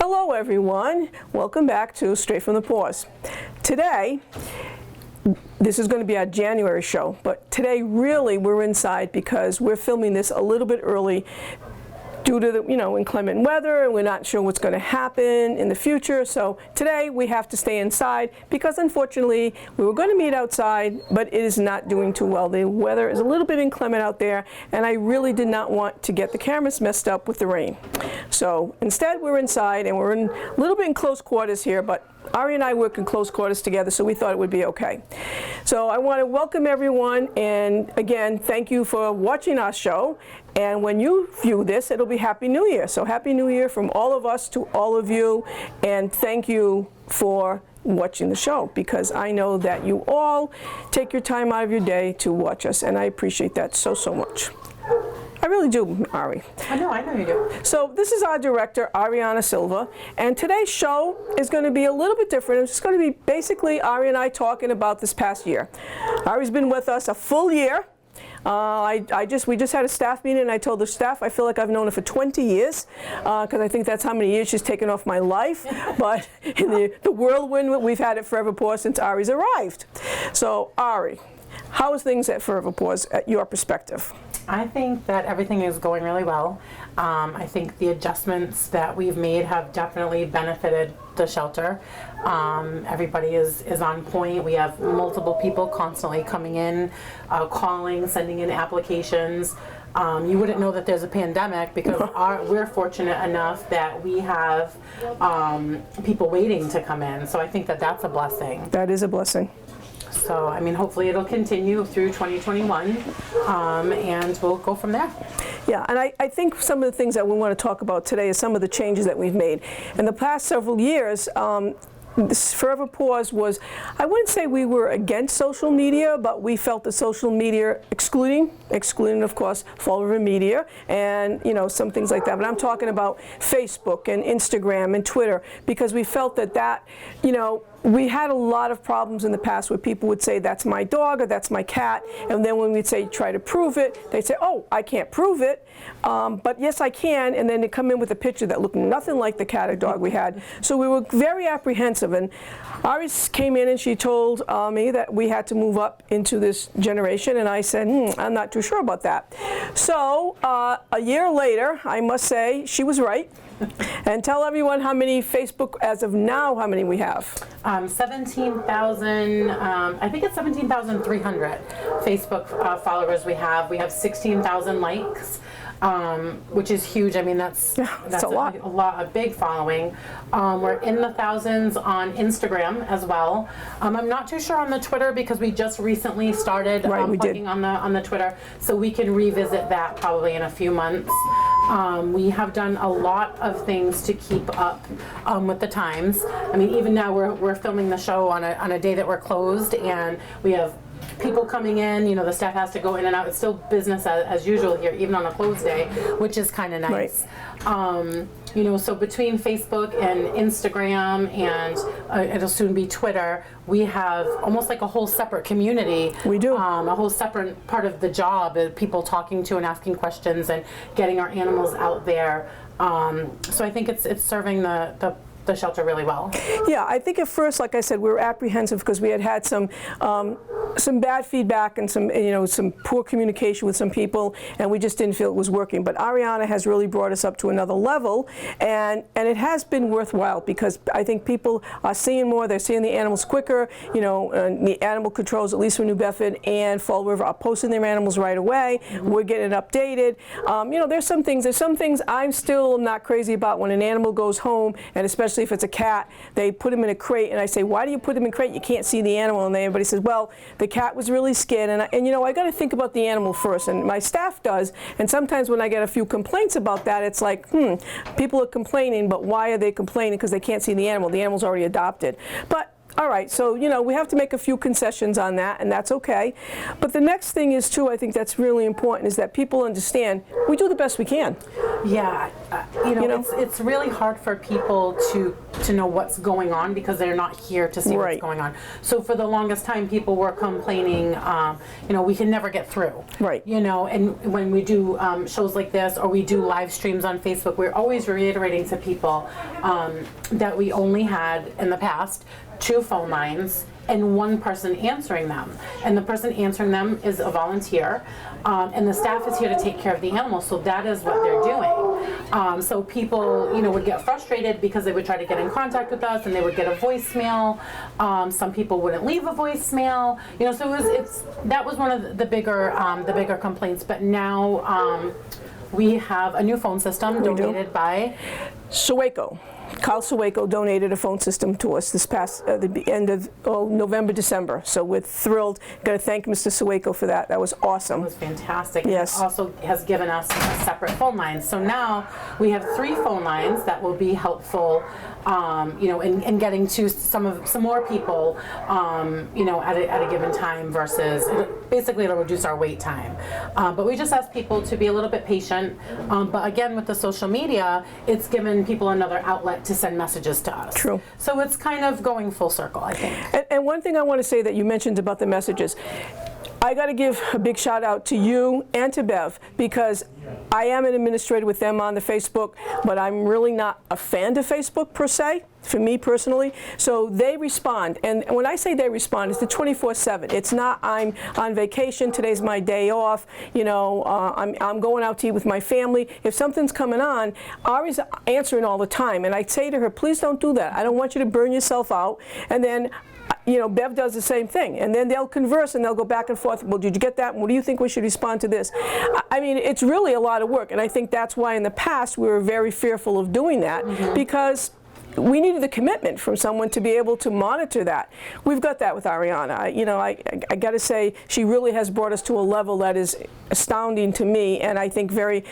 Hello everyone, welcome back to Straight from the Paws. Today, this is going to be our January show, but today really we're inside because we're filming this a little bit early due to the inclement weather, and we're not sure what's going to happen in the future. So today we have to stay inside because unfortunately we were going to meet outside, but it is not doing too well. The weather is a little bit inclement out there, and I really did not want to get the cameras messed up with the rain. So instead we're inside, and we're in a little bit in close quarters here, but Ari and I work in close quarters together, so we thought it would be okay. So I want to welcome everyone, and again, thank you for watching our show. And when you view this, it'll be Happy New Year. So Happy New Year from all of us to all of you, and thank you for watching the show, because I know that you all take your time out of your day to watch us, and I appreciate that so, so much. I really do, Ari. I know you do. So this is our director, Arianna Silva, and today's show is going to be a little bit different. It's going to be basically Ari and I talking about this past year. Ari's been with us a full year. We just had a staff meeting, and I told the staff I feel like I've known her for 20 years, because I think that's how many years she's taken off my life. But in the whirlwind, we've had it Forever Paws since Ari's arrived. So Ari, how is things at Forever Paws at your perspective? I think that everything is going really well. I think the adjustments that we've made have definitely benefited the shelter. Everybody is on point. We have multiple people constantly coming in, calling, sending in applications. You wouldn't know that there's a pandemic because we're fortunate enough that we have people waiting to come in. So I think that that's a blessing. That is a blessing. So, I mean, hopefully it'll continue through 2021, and we'll go from there. Yeah, and I think some of the things that we want to talk about today is some of the changes that we've made. In the past several years, Forever Paws was, I wouldn't say we were against social media, but we felt that social media, excluding of course Fall River Media and some things like that, but I'm talking about Facebook and Instagram and Twitter, because we felt that we had a lot of problems in the past where people would say, that's my dog or that's my cat, and then when we'd say, try to prove it, they'd say, oh, I can't prove it, but yes I can, and then they come in with a picture that looked nothing like the cat or dog we had. So we were very apprehensive, and Ari came in and she told me that we had to move up into this generation, and I said, I'm not too sure about that. So a year later, I must say, she was right. And tell everyone how many Facebook, as of now, how many we have. 17,000, I think it's 17,300 Facebook followers we have. We have 16,000 likes. Which is huge. I mean, that's a lot. A big following. We're in the thousands on Instagram as well. I'm not too sure on the Twitter because we just recently started plugging on the Twitter, so we can revisit that probably in a few months. We have done a lot of things to keep up with the times. I mean, even now we're filming the show on a day that we're closed, and we have people coming in, the staff has to go in and out. It's still business as usual here, even on a closed day, which is kind of nice. Right. So between Facebook and Instagram and it'll soon be Twitter, we have almost like a whole separate community. We do. A whole separate part of the job, people talking to and asking questions and getting our animals out there. So I think it's serving the shelter really well. Yeah, I think at first, like I said, we were apprehensive because we had some bad feedback and some poor communication with some people, and we just didn't feel it was working. But Arianna has really brought us up to another level, and it has been worthwhile because I think people are seeing more. They're seeing the animals quicker. The animal controls, at least for New Bedford and Fall River, are posting their animals right away. Mm-hmm. We're getting it updated. There's some things I'm still not crazy about when an animal goes home, and especially if it's a cat, they put him in a crate, and I say, why do you put him in a crate? You can't see the animal. And everybody says, well, the cat was really scared, and I got to think about the animal first, and my staff does. And sometimes when I get a few complaints about that, it's like, people are complaining, but why are they complaining? Because they can't see the animal. The animal's already adopted. But All right, so, you know, we have to make a few concessions on that, and that's okay. But the next thing is, too, I think that's really important, is that people understand we do the best we can. Yeah, it's really hard for people to know what's going on because they're not here to see what's going on. So for the longest time, people were complaining, we can never get through. Right. You know, and when we do shows like this or we do live streams on Facebook, we're always reiterating to people that we only had in the past 2 phone lines and 1 person answering them. And the person answering them is a volunteer, and the staff is here to take care of the animals, so that is what they're doing. So people, would get frustrated because they would try to get in contact with us and they would get a voicemail. Some people wouldn't leave a voicemail. So that was one of the bigger complaints. But now we have a new phone system donated by Sueco. Carl Sueco donated a phone system to us this past the end of November, December. So we're thrilled. Got to thank Mr. Sueco for that. That was awesome. It was fantastic. Yes. It also has given us separate phone lines. So now we have 3 phone lines that will be helpful, in getting to some more people, at a given time versus basically it'll reduce our wait time. But we just ask people to be a little bit patient. But again, with the social media, it's given people another outlet to send messages to us. True. So it's kind of going full circle, I think. And one thing I want to say that you mentioned about the messages, I got to give a big shout out to you and to Bev, because I am an administrator with them on the Facebook, but I'm really not a fan of Facebook per se, for me personally. So they respond, and when I say they respond, it's the 24/7. It's not I'm on vacation, today's my day off, I'm going out to eat with my family. If something's coming on, Ari's answering all the time, and I say to her, please don't do that. I don't want you to burn yourself out. And then Bev does the same thing, and then they'll converse and they'll go back and forth. Well, did you get that? What do you think we should respond to this? I mean, it's really a lot of work, and I think that's why in the past we were very fearful of doing that, because we needed the commitment from someone to be able to monitor that. We've got that with Arianna. I got to say, she really has brought us to a level that is astounding to me, and I think we're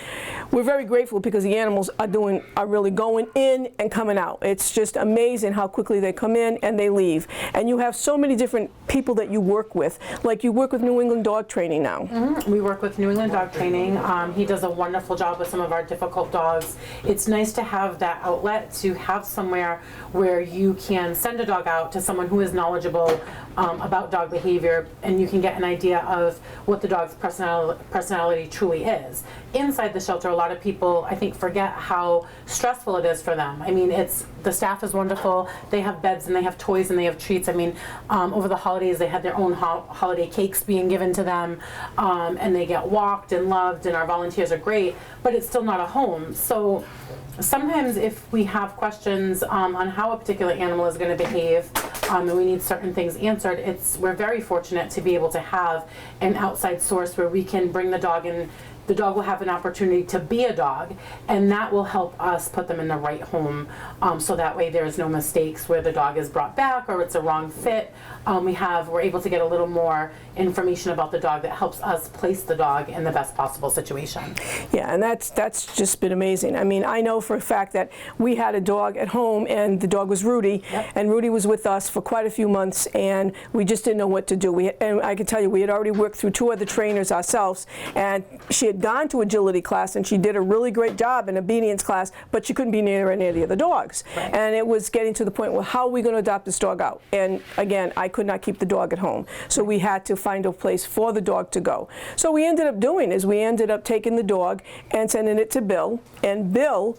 very grateful because the animals are really going in and coming out. It's just amazing how quickly they come in and they leave. And you have so many different people that you work with. Like you work with New England Dog Training now. We work with New England Dog Training. He does a wonderful job with some of our difficult dogs. It's nice to have that outlet, to have somewhere where you can send a dog out to someone who is knowledgeable about dog behavior, and you can get an idea of what the dog's personality truly is. Inside the shelter, a lot of people, I think, forget how stressful it is for them. I mean, the staff is wonderful. They have beds and they have toys and they have treats. I mean, over the holidays, they had their own holiday cakes being given to them, and they get walked and loved, and our volunteers are great, but it's still not a home. So sometimes if we have questions on how a particular animal is going to behave, and we need certain things answered, we're very fortunate to be able to have an outside source where we can bring the dog in. The dog will have an opportunity to be a dog, and that will help us put them in the right home, so that way there's no mistakes where the dog is brought back or it's a wrong fit. We're able to get a little more information about the dog that helps us place the dog in the best possible situation. Yeah, and that's just been amazing. I mean, I know for a fact that we had a dog at home, and the dog was Rudy, and Rudy was with us for quite a few months, and we just didn't know what to do. And I can tell you, we had already worked through 2 other trainers ourselves, and she had gone to agility class, and she did a really great job in obedience class, but she couldn't be near any of the other dogs. Right. And it was getting to the point, well, how are we going to adopt this dog out? And again, I could not keep the dog at home, so we had to find a place for the dog to go. So we ended up taking the dog and sending it to Bill, and Bill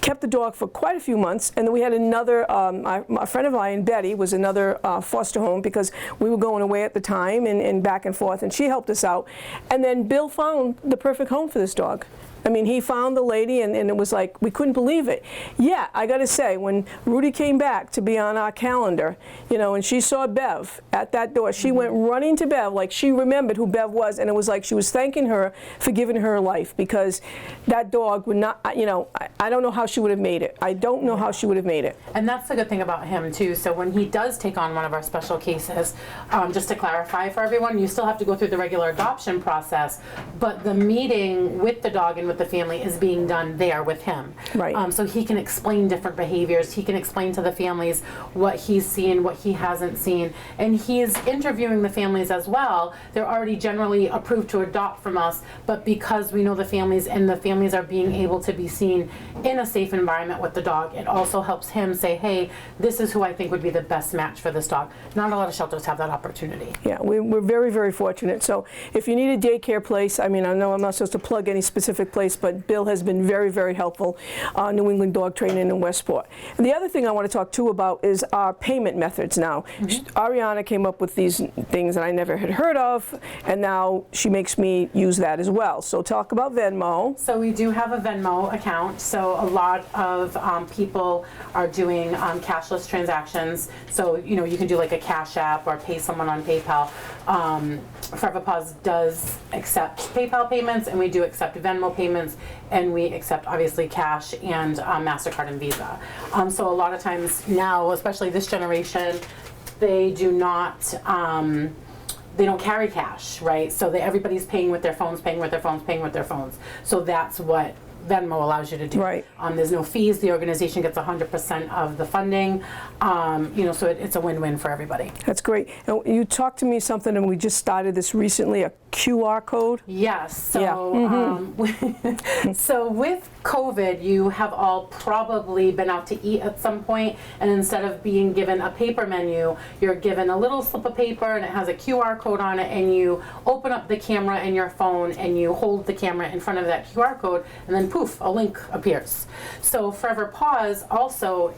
kept the dog for quite a few months, and then we had another, a friend of mine, Betty, was another foster home, because we were going away at the time and back and forth, and she helped us out. And then Bill found the perfect home for this dog. I mean, he found the lady, and it was like, we couldn't believe it. Yeah, I got to say, when Rudy came back to be on our calendar, and she saw Bev at that door, she went running to Bev like she remembered who Bev was, and it was like she was thanking her for giving her life, because that dog would not, I don't know how she would have made it. I don't know how she would have made it. And that's the good thing about him, too. So when he does take on one of our special cases, just to clarify for everyone, you still have to go through the regular adoption process, but the meeting with the dog and with the family is being done there with him. Right. So he can explain different behaviors. He can explain to the families what he's seen, what he hasn't seen, and he's interviewing the families as well. They're already generally approved to adopt from us, but because we know the families and the families are being able to be seen in a safe environment with the dog, it also helps him say, hey, this is who I think would be the best match for this dog. Not a lot of shelters have that opportunity. Yeah, we're very, very fortunate. So if you need a daycare place, I mean, I know I'm not supposed to plug any specific place, but Bill has been very, very helpful. New England Dog Training in Westport. And the other thing I want to talk too about is our payment methods now. Arianna came up with these things that I never had heard of, and now she makes me use that as well. So talk about Venmo. So we do have a Venmo account. So a lot of people are doing cashless transactions. So, you know, you can do like a Cash App or pay someone on PayPal. Forever Paws does accept PayPal payments, and we do accept Venmo payments, and we accept obviously cash and MasterCard and Visa. So a lot of times now, especially this generation, they do not, they don't carry cash, right? So everybody's paying with their phones, paying with their phones, paying with their phones. So that's what Venmo allows you to do. Right. There's no fees. The organization gets 100% of the funding. You know, so it's a win-win for everybody. That's great. And you talked to me something, and we just started this recently, a QR code. Yes. So, so with COVID, you have all probably been out to eat at some point, and instead of being given a paper menu, you're given a little slip of paper, and it has a QR code on it, and you open up the camera in your phone, and you hold the camera in front of that QR code, and then poof, a link appears. So Forever Paws also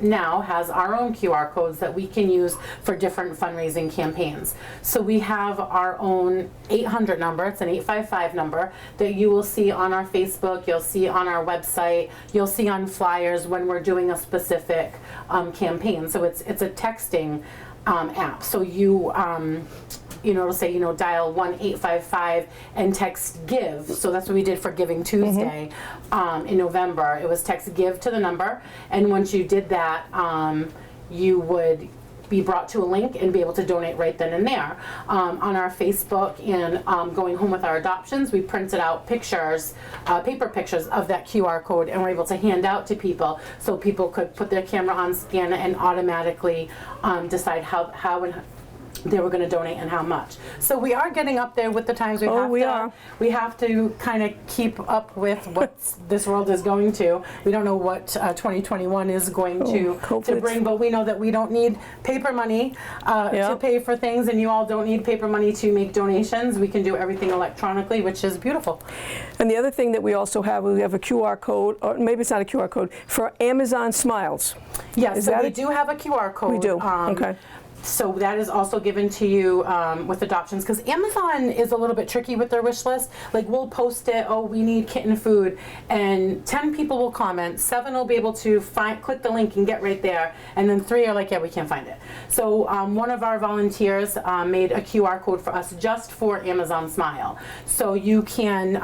now has our own QR codes that we can use for different fundraising campaigns. So we have our own 800 number, it's an 855 number that you will see on our Facebook, you'll see on our website, you'll see on flyers when we're doing a specific campaign. So it's a texting app. So you it'll say, dial 1-855 and text give. So that's what we did for Giving Tuesday in November. It was text give to the number, and once you did that, you would be brought to a link and be able to donate right then and there. On our Facebook and Going Home with Our Adoptions, we printed out pictures, paper pictures of that QR code, and we're able to hand out to people so people could put their camera on, scan it, and automatically decide how and they were going to donate and how much. So we are getting up there with the times. We have to kind of keep up with what this world is going to. We don't know what 2021 is going to bring, but we know that we don't need paper money to pay for things, and you all don't need paper money to make donations. We can do everything electronically, which is beautiful. And the other thing that we also have, we have a QR code, or maybe it's not a QR code, for Amazon Smiles. Yes, so we do have a QR code. We do, okay. So that is also given to you with adoptions, because Amazon is a little bit tricky with their wish list. Like, we'll post it, oh, we need kitten food, and 10 people will comment, 7 will be able to click the link and get right there, and then 3 are like, yeah, we can't find it. So one of our volunteers made a QR code for us just for Amazon Smile. So you can,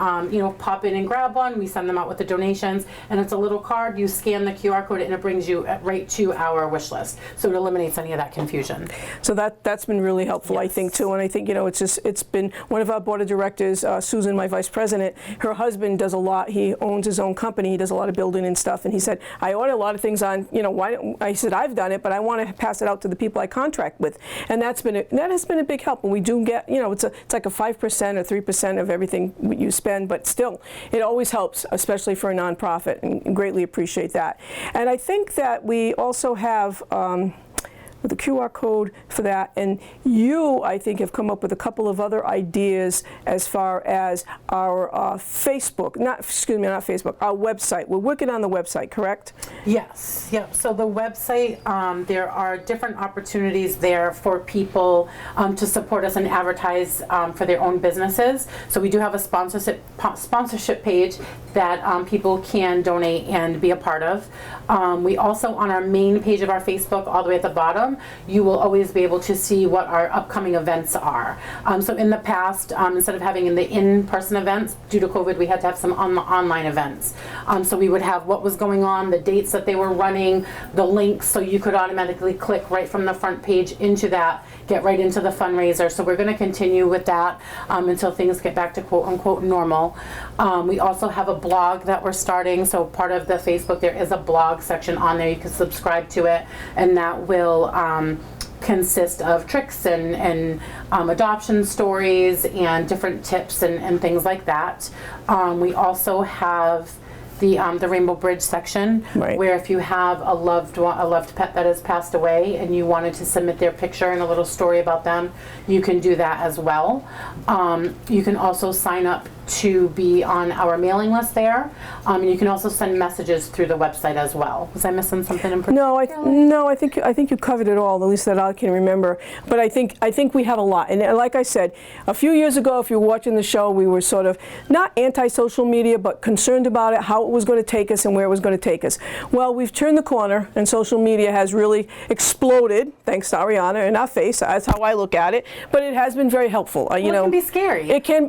pop in and grab one. We send them out with the donations, and it's a little card. You scan the QR code, and it brings you right to our wish list. So it eliminates any of that confusion. So that's been really helpful, yes. I think, too. And I think, it's been one of our board of directors, Susan, my vice president, her husband does a lot. He owns his own company. He does a lot of building and stuff. And he said, I order a lot of things on, I said, I've done it, but I want to pass it out to the people I contract with. And that has been a big help. And we do get, it's like a 5% or 3% of everything you spend, but still, it always helps, especially for a nonprofit, and greatly appreciate that. And I think that we also have the QR code for that, and you, I think, have come up with a couple of other ideas as far as our Facebook, not Facebook, our website. We're working on the website, correct? Yes, yep. So the website, there are different opportunities there for people to support us and advertise for their own businesses. So we do have a sponsorship page that people can donate and be a part of. We also, on our main page of our Facebook, all the way at the bottom, Instagram, you will always be able to see what our upcoming events are. So in the past, instead of having the in-person events, due to COVID, we had to have some online events. So we would have what was going on, the dates that they were running, the links, so you could automatically click right from the front page into that, get right into the fundraiser. So we're going to continue with that until things get back to quote-unquote normal. We also have a blog that we're starting. So part of the Facebook, there is a blog section on there. You can subscribe to it, and that will consist of tricks and adoption stories and different tips and things like that. We also have the Rainbow Bridge section, where if you have a loved pet that has passed away and you wanted to submit their picture and a little story about them, you can do that as well. You can also sign up to be on our mailing list there. And you can also send messages through the website as well. Was I missing something in particular? No, I think you covered it all, at least that I can remember. But I think we have a lot. And like I said, a few years ago, if you were watching the show, we were sort of not anti-social media, but concerned about it, how it was going to take us and where it was going to take us. Well, we've turned the corner, and social media has really exploded, thanks to Arianna in our face. That's how I look at it. But it has been very helpful. Well, it can be scary. It can.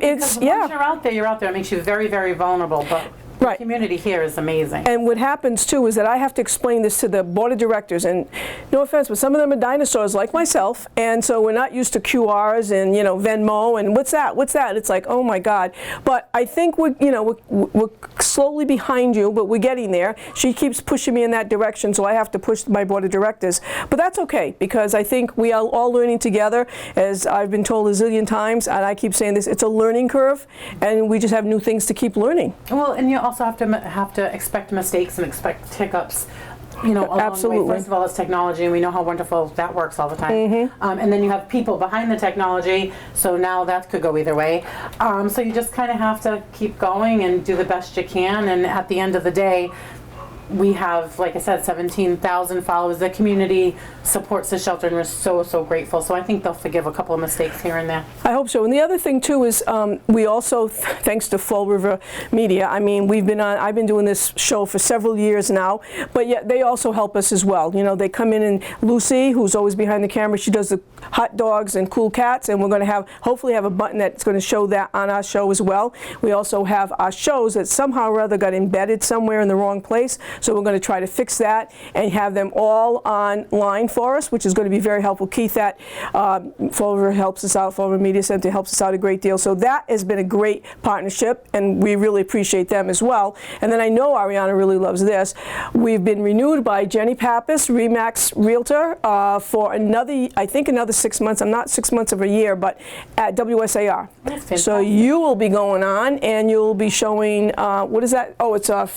Once you're out there, it makes you very, very vulnerable. But the community here is amazing. And what happens too is that I have to explain this to the board of directors, and no offense, but some of them are dinosaurs like myself, and so we're not used to QRs and Venmo and what's that? It's like, oh my God. But I think we're slowly behind you, but we're getting there. She keeps pushing me in that direction, so I have to push my board of directors. But that's okay, because I think we are all learning together, as I've been told a zillion times, and I keep saying this, it's a learning curve, and we just have new things to keep learning. Well, and you also have to expect mistakes and expect hiccups, along Absolutely. the way. First of all, it's technology, and we know how wonderful that works all the time. And then you have people behind the technology, so now that could go either way. So you just kind of have to keep going and do the best you can, and at the end of the day, we have, like I said, 17,000 followers. The community supports the shelter, and we're so, so grateful. So I think they'll forgive a couple of mistakes here and there. I hope so. And the other thing too is we also, thanks to Fall River Media, I mean, I've been doing this show for several years now, but yet they also help us as well. They come in, and Lucy, who's always behind the camera, she does the hot dogs and cool cats, and we're going to hopefully have a button that's going to show that on our show as well. We also have our shows that somehow or other got embedded somewhere in the wrong place. So we're going to try to fix that and have them all online for us, which is going to be very helpful. Keith at Fall River helps us out. Fall River Media Center helps us out a great deal. So that has been a great partnership, and we really appreciate them as well. And then I know Arianna really loves this. We've been renewed by Jenny Pappas, Remax Realtor, for another 6 months. I'm not 6 months of a year, but at WSAR. So you will be going on, and you'll be showing, what is that? Oh, it's a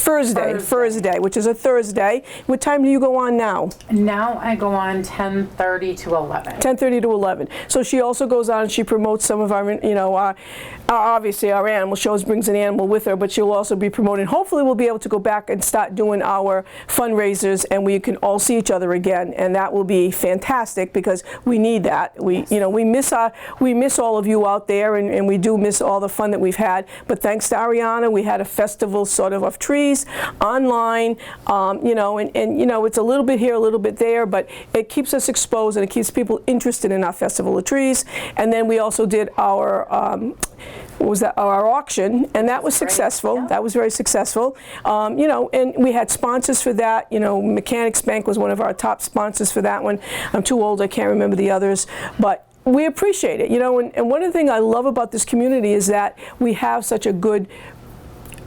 Thursday, which is a Thursday. What time do you go on now? Now I go on 10:30 to 11. 10:30 to 11. So she also goes on and she promotes some of our, obviously our animal shows, brings an animal with her, but she'll also be promoting. Hopefully we'll be able to go back and start doing our fundraisers, and we can all see each other again, and that will be fantastic because we need that. We miss all of you out there, and we do miss all the fun that we've had. But thanks to Arianna, we had a festival sort of trees online, it's a little bit here, a little bit there, but it keeps us exposed and it keeps people interested in our Festival of Trees. And then we also did our our auction, and that was successful. Yeah. That was very successful. And we had sponsors for that. Mechanics Bank was one of our top sponsors for that one. I'm too old, I can't remember the others, but we appreciate it. And one of the things I love about this community is that we have such a good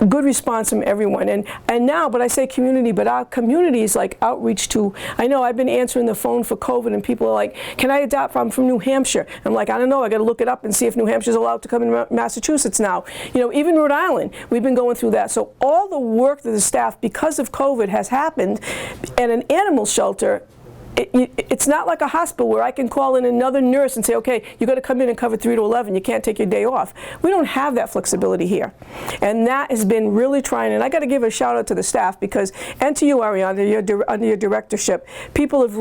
response from everyone, and now, but I say community, but our community is like outreach to. I know I've been answering the phone for COVID, and people are like, "Can I adopt? I'm from New Hampshire." I'm like, I don't know. I got to look it up and see if New Hampshire's allowed to come in Massachusetts now. Even Rhode Island, we've been going through that. So all the work that the staff, because of COVID, has happened, and an animal shelter. It's not like a hospital where I can call in another nurse and say, okay, you got to come in and cover 3 to 11. You can't take your day off. We don't have that flexibility here. And that has been really trying. And I got to give a shout out to the staff because, and to you, Arianna, under your directorship, people have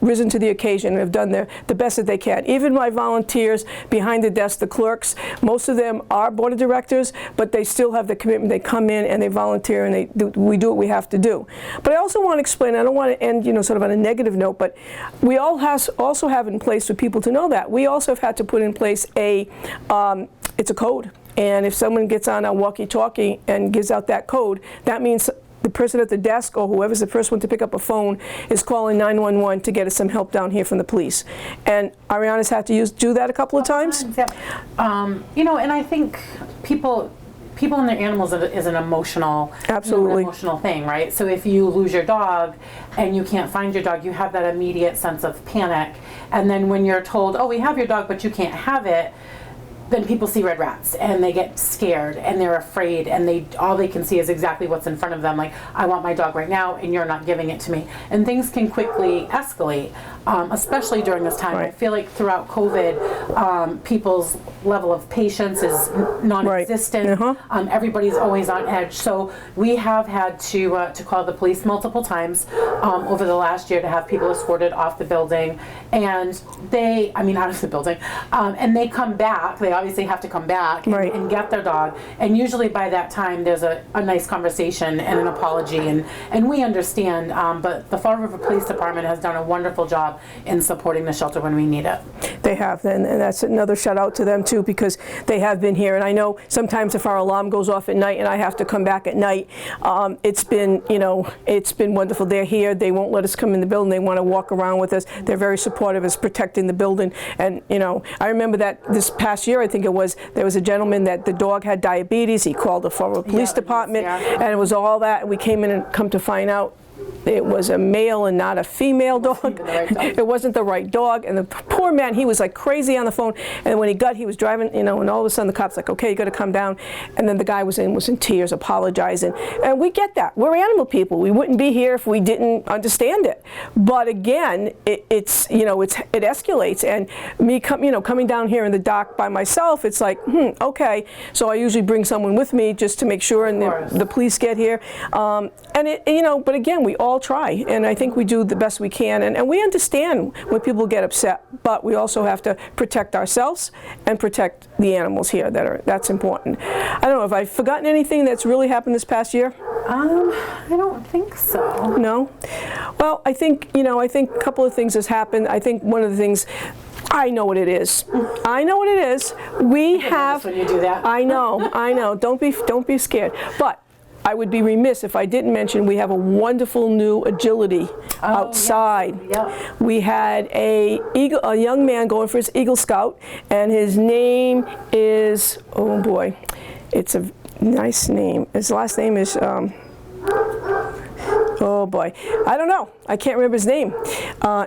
risen to the occasion and have done the best that they can. Even my volunteers behind the desk, the clerks, most of them are board of directors, but they still have the commitment. They come in and they volunteer, and we do what we have to do. But I also want to explain, I don't want to end, sort of on a negative positive note, but we also have in place for people to know that. We also have had to put in place it's a code. And if someone gets on a walkie-talkie and gives out that code, that means the person at the desk or whoever's the first one to pick up a phone is calling 911 to get us some help down here from the police. And Arianna's had to do that a couple of times. Yeah. You know, and I think people and their animals is an emotional, absolutely emotional thing, right? So if you lose your dog and you can't find your dog, you have that immediate sense of panic. And then when you're told, oh, we have your dog, but you can't have it, then people see red rats and they get scared and they're afraid, and all they can see is exactly what's in front of them, like, I want my dog right now and you're not giving it to me. And things can quickly escalate, especially during this time. Right. I feel like throughout COVID, people's level of patience is non-existent. Right. Everybody's always on edge. So we have had to call the police multiple times over the last year to have people escorted off the building, and out of the building, and they come back. They obviously have to come back and get their dog, and usually by that time there's a nice conversation and an apology, and we understand, but the Fall River Police Department has done a wonderful job in supporting the shelter when we need it. They have, and that's another shout out to them too, because they have been here. And I know sometimes if our alarm goes off at night and I have to come back at night, it's been wonderful. They're here. They won't let us come in the building. They want to walk around with us. They're very supportive as protecting the building. And I remember that this past year, I think it was, there was a gentleman that the dog had diabetes. He called the Fall River Police Department, and it was all that. And we came in and come to find out it was a male and not a female dog. It wasn't the right dog. And the poor man, he was like crazy on the phone. And when he was driving, and all of a sudden the cop's like, okay, you got to come down. And then the guy was in tears, apologizing. And we get that. We're animal people. We wouldn't be here if we didn't understand it. But again, it escalates. And me, coming down here in the dock by myself, it's like, okay. So I usually bring someone with me just to make sure, and the police get here. But again, we all try, and I think we do the best we can, and we understand when people get upset, but we also have to protect ourselves and protect the animals here. That's important. I don't know, have I forgotten anything that's really happened this past year? I don't think so. No? Well, I think a couple of things has happened. I think one of the things, I know what it is. I know what it is. We have. When you do that. I know. Don't be scared. But I would be remiss if I didn't mention we have a wonderful new agility outside. Yes. Yep. We had a young man going for his Eagle Scout, and his name is, oh boy, it's a nice name. His last name is, oh boy, I don't know. I can't remember his name.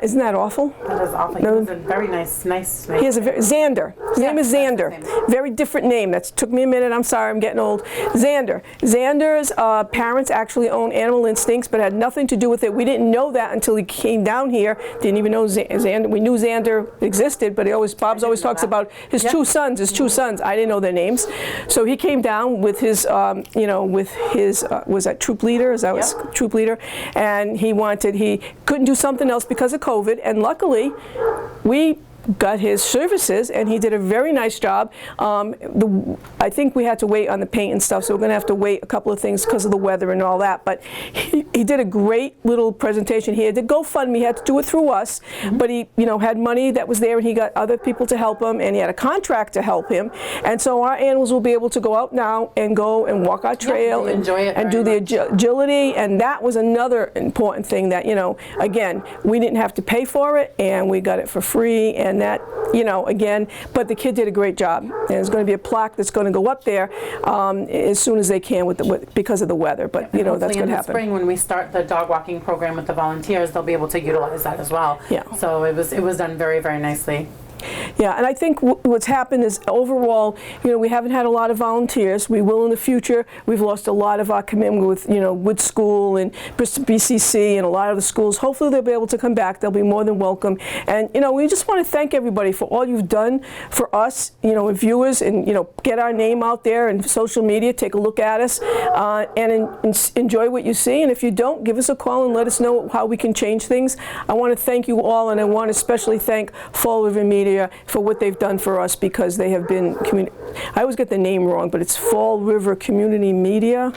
Isn't that awful? That is awful. He has a very nice name. He has Xander. His name is Xander. Very different name. That took me a minute. I'm sorry, I'm getting old. Xander. Xander's parents actually own Animal Instincts, but had nothing to do with it. We didn't know that until he came down here. Didn't even know Xander. We knew Xander existed, but Bob's always talks about his two sons. I didn't know their names. So he came down with his, was that troop leader? Is that was troop leader? And he couldn't do something else because of COVID, and luckily we got his services, and he did a very nice job. I think we had to wait on the paint and stuff, so we're going to have to wait a couple of things because of the weather and all that. But he did a great little presentation. He had to GoFundMe. He had to do it through us, but he had money that was there, and he got other people to help him, and he had a contract to help him. And so our animals will be able to go out now and go and walk our trail and enjoy it and do the agility. And that was another important thing that, again, we didn't have to pay for it, and we got it for free. And that, again, but the kid did a great job. And there's going to be a plaque that's going to go up there as soon as they can because of the weather. But, that's going to happen. In the spring, when we start the dog walking program with the volunteers, they'll be able to utilize that as well. Yeah. So it was done very, very nicely. Yeah, and I think what's happened is overall, we haven't had a lot of volunteers. We will in the future. We've lost a lot of our commitment with, Wood School and Bristol BCC and a lot of the schools. Hopefully they'll be able to come back. They'll be more than welcome. And, we just want to thank everybody for all you've done for us, viewers, and, get our name out there and social media. Take a look at us and enjoy what you see. And if you don't, give us a call and let us know how we can change things. I want to thank you all, and I want to especially thank Fall River Media Media for what they've done for us, because they have been, I always get the name wrong, but it's Fall River Community Media,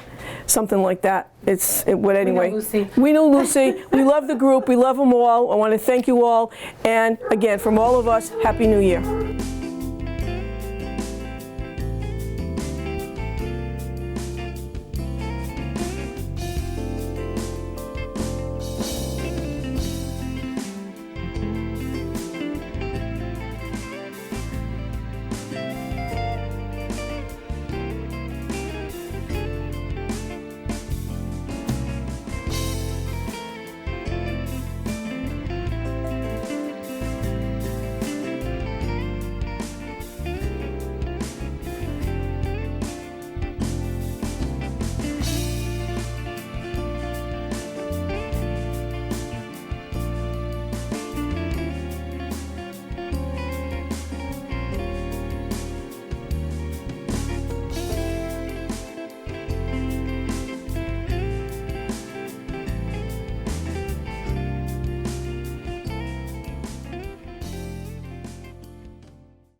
something like that. Anyway. We know Lucy. We love the group. We love them all. I want to thank you all. And again, from all of us, Happy New Year.